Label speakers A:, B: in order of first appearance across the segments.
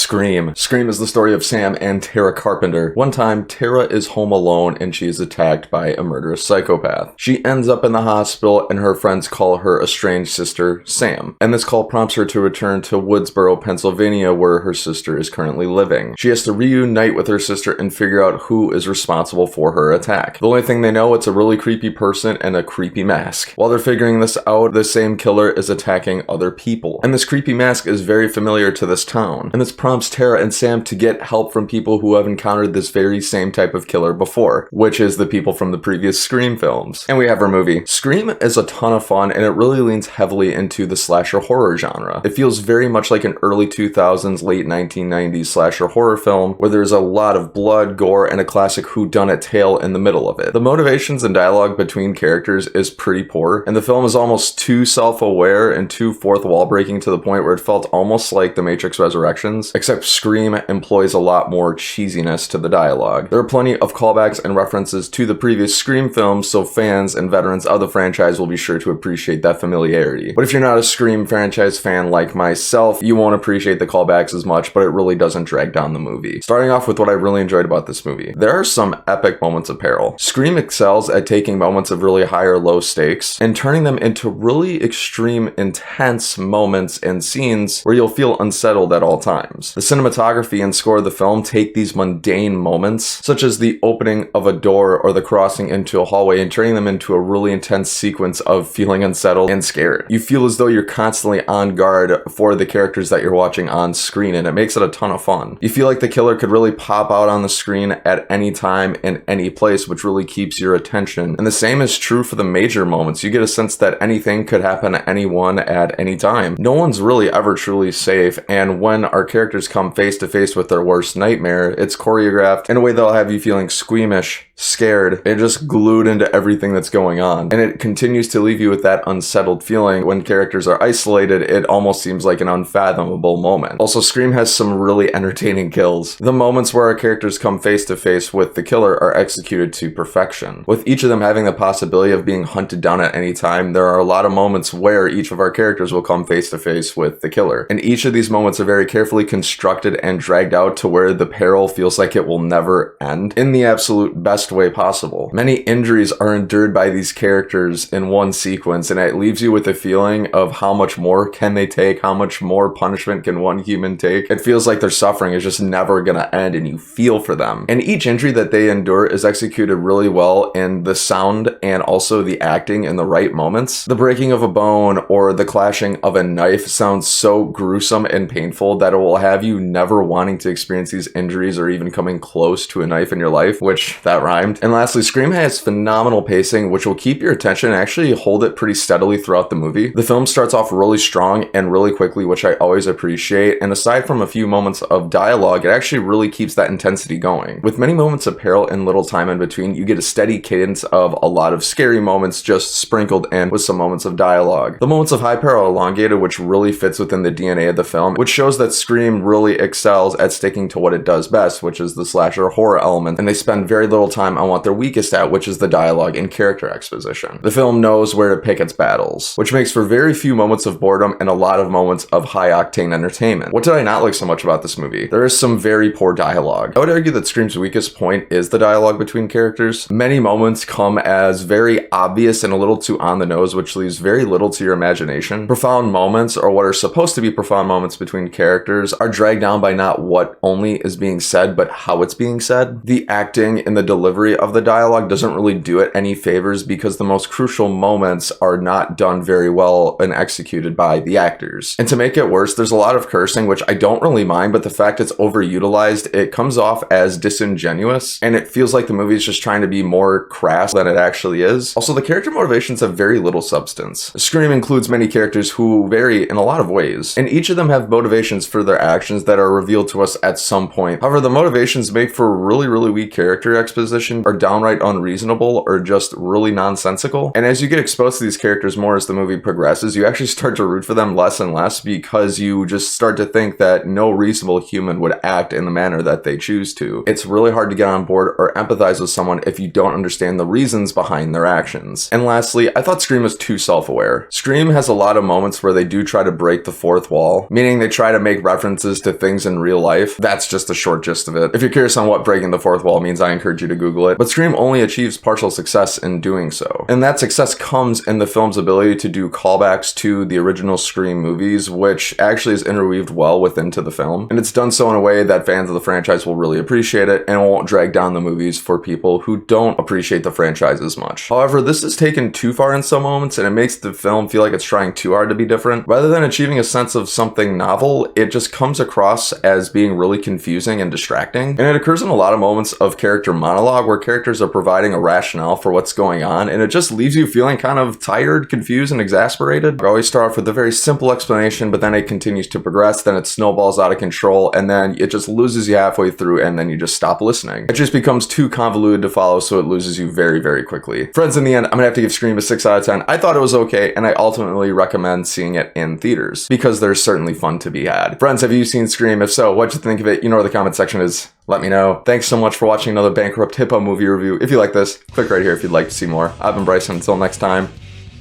A: Scream. Scream is the story of Sam and Tara Carpenter. One time, Tara is home alone and she is attacked by a murderous psychopath. She ends up in the hospital and her friends call her estranged sister, Sam. And this call prompts her to return to Woodsboro, Pennsylvania, where her sister is currently living. She has to reunite with her sister and figure out who is responsible for her attack. The only thing they know, it's a really creepy person and a creepy mask. While they're figuring this out, the same killer is attacking other people. And this creepy mask is very familiar to this town. And this prompts Tara and Sam to get help from people who have encountered this very same type of killer before, which is the people from the previous Scream films. And we have our movie. Scream is a ton of fun and it really leans heavily into the slasher horror genre. It feels very much like an early 2000s, late 1990s slasher horror film where there's a lot of blood, gore, and a classic whodunit tale in the middle of it. The motivations and dialogue between characters is pretty poor, and the film is almost too self-aware and too fourth wall breaking to the point where it felt almost like The Matrix Resurrections, except Scream employs a lot more cheesiness to the dialogue. There are plenty of callbacks and references to the previous Scream films, so fans and veterans of the franchise will be sure to appreciate that familiarity. But if you're not a Scream franchise fan like myself, you won't appreciate the callbacks as much, but it really doesn't drag down the movie. Starting off with what I really enjoyed about this movie. There are some epic moments of peril. Scream excels at taking moments of really high or low stakes and turning them into really extreme, intense moments and scenes where you'll feel unsettled at all times. The cinematography and score of the film take these mundane moments, such as the opening of a door or the crossing into a hallway, and turning them into a really intense sequence of feeling unsettled and scared. You feel as though you're constantly on guard for the characters that you're watching on screen, and it makes it a ton of fun. You feel like the killer could really pop out on the screen at any time in any place, which really keeps your attention. And the same is true for the major moments. You get a sense that anything could happen to anyone at any time. No one's really ever truly safe, and when our characters come face to face with their worst nightmare, it's choreographed in a way that'll have you feeling squeamish, scared, and just glued into everything that's going on. And it continues to leave you with that unsettled feeling. When characters are isolated, it almost seems like an unfathomable moment. Also, Scream has some really entertaining kills. The moments where our characters come face to face with the killer are executed to perfection. With each of them having the possibility of being hunted down at any time, there are a lot of moments where each of our characters will come face to face with the killer. And each of these moments are very carefully constructed and dragged out to where the peril feels like it will never end in the absolute best way possible. Many injuries are endured by these characters in one sequence, and it leaves you with a feeling of how much more can they take, how much more punishment can one human take. It feels like their suffering is just never gonna end, and you feel for them. And each injury that they endure is executed really well in the sound and also the acting in the right moments. The breaking of a bone or the clashing of a knife sounds so gruesome and painful that it will have you never wanting to experience these injuries or even coming close to a knife in your life, which that rhymed. And lastly, Scream has phenomenal pacing, which will keep your attention and actually hold it pretty steadily throughout the movie. The film starts off really strong and really quickly, which I always appreciate, and aside from a few moments of dialogue, it actually really keeps that intensity going. With many moments of peril and little time in between, you get a steady cadence of a lot of scary moments just sprinkled in with some moments of dialogue. The moments of high peril are elongated, which really fits within the DNA of the film, which shows that Scream really excels at sticking to what it does best, which is the slasher horror element, and they spend very little time on what they're weakest at, which is the dialogue and character exposition. The film knows where to pick its battles, which makes for very few moments of boredom and a lot of moments of high-octane entertainment. What did I not like so much about this movie? There is some very poor dialogue. I would argue that Scream's weakest point is the dialogue between characters. Many moments come as very obvious and a little too on the nose, which leaves very little to your imagination. Profound moments, or what are supposed to be profound moments between characters, are dragged down by not what only is being said, but how it's being said. The acting and the delivery of the dialogue doesn't really do it any favors because the most crucial moments are not done very well and executed by the actors. And to make it worse, there's a lot of cursing, which I don't really mind, but the fact it's overutilized, it comes off as disingenuous, and it feels like the movie is just trying to be more crass than it actually is. Also, the character motivations have very little substance. Scream includes many characters who vary in a lot of ways, and each of them have motivations for their actions that are revealed to us at some point. However, the motivations make for really weak character exposition, are downright unreasonable, or just really nonsensical. And as you get exposed to these characters more as the movie progresses, you actually start to root for them less and less because you just start to think that no reasonable human would act in the manner that they choose to. It's really hard to get on board or empathize with someone if you don't understand the reasons behind their actions. And lastly, I thought Scream was too self-aware. Scream has a lot of moments where they do try to break the fourth wall, meaning they try to make references references to things in real life. That's just a short gist of it. If you're curious on what breaking the fourth wall means, I encourage you to Google it. But Scream only achieves partial success in doing so. And that success comes in the film's ability to do callbacks to the original Scream movies, which actually is interweaved well within the film. And it's done so in a way that fans of the franchise will really appreciate it and won't drag down the movies for people who don't appreciate the franchise as much. However, this is taken too far in some moments, and it makes the film feel like it's trying too hard to be different. Rather than achieving a sense of something novel, it just comes across as being really confusing and distracting. And it occurs in a lot of moments of character monologue where characters are providing a rationale for what's going on, and it just leaves you feeling kind of tired, confused, and exasperated. We always start off with a very simple explanation, but then it continues to progress, then it snowballs out of control, and then it just loses you halfway through, and then you just stop listening. It just becomes too convoluted to follow, so it loses you very, very quickly. Friends, in the end, I'm gonna have to give Scream a 6 out of 10. I thought it was okay, and I ultimately recommend seeing it in theaters, because there's certainly fun to be had. Friends, have you seen Scream? If so, what'd you think of it? You know where the comment section is. Let me know. Thanks so much for watching another Bankrupt Hippo movie review. If you like this, click right here if you'd like to see more. I've been Bryson. Until next time,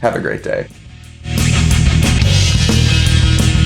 A: have a great day.